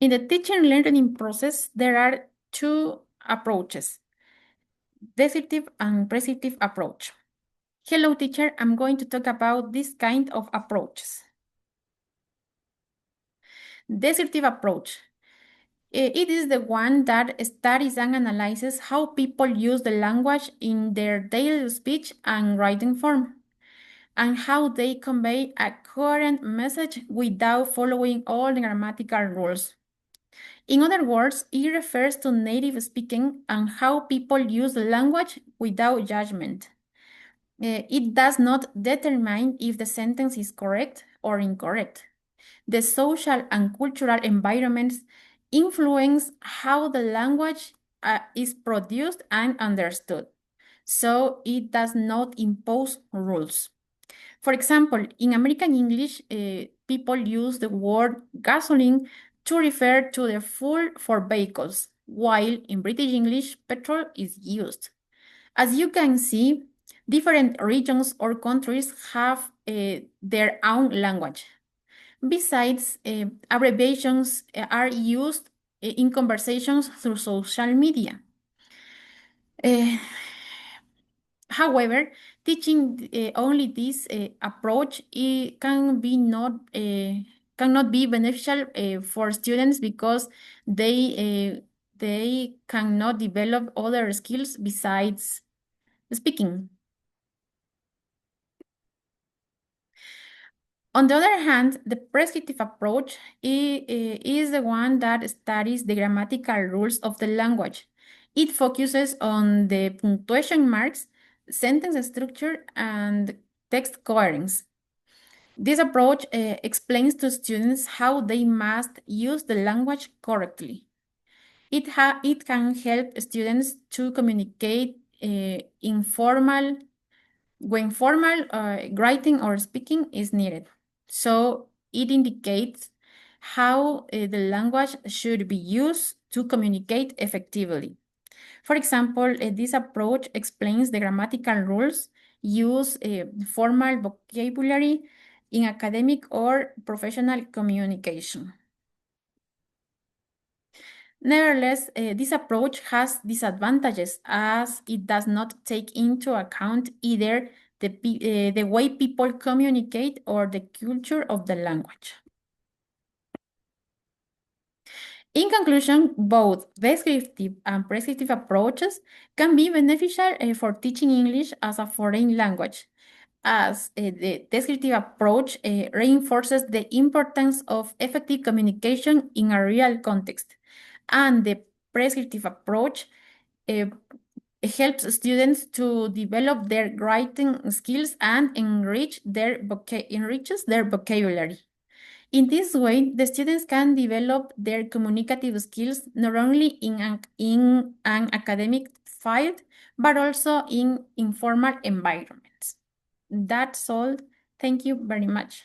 In the teaching learning process, there are two approaches, descriptive and prescriptive approach. Hello, teacher. I'm going to talk about this kind of approaches. Descriptive approach. It is the one that studies and analyzes how people use the language in their daily speech and writing form, and how they convey a coherent message without following all the grammatical rules. In other words, it refers to native speaking and how people use the language without judgment. It does not determine if the sentence is correct or incorrect. The social and cultural environments influence how the language is produced and understood. So it does not impose rules. For example, in American English, people use the word gasoline to refer to the fuel for vehicles, while in British English, petrol is used. As you can see, different regions or countries have their own language. Besides, abbreviations are used in conversations through social media. However, teaching only this approach cannot be beneficial for students because they cannot develop other skills besides speaking. On the other hand, the prescriptive approach is the one that studies the grammatical rules of the language. It focuses on the punctuation marks, sentence structure, and text coherence. This approach explains to students how they must use the language correctly. It can help students to communicate when formal writing or speaking is needed. So it indicates how the language should be used to communicate effectively. For example, this approach explains the grammatical rules, use formal vocabulary in academic or professional communication. Nevertheless, this approach has disadvantages as it does not take into account either the way people communicate or the culture of the language. In conclusion, both descriptive and prescriptive approaches can be beneficial for teaching English as a foreign language, as the descriptive approach reinforces the importance of effective communication in a real context, and the prescriptive approach uh, helps students to develop their writing skills and enriches their vocabulary. In this way, the students can develop their communicative skills not only in an academic field, but also in informal environments. That's all. Thank you very much.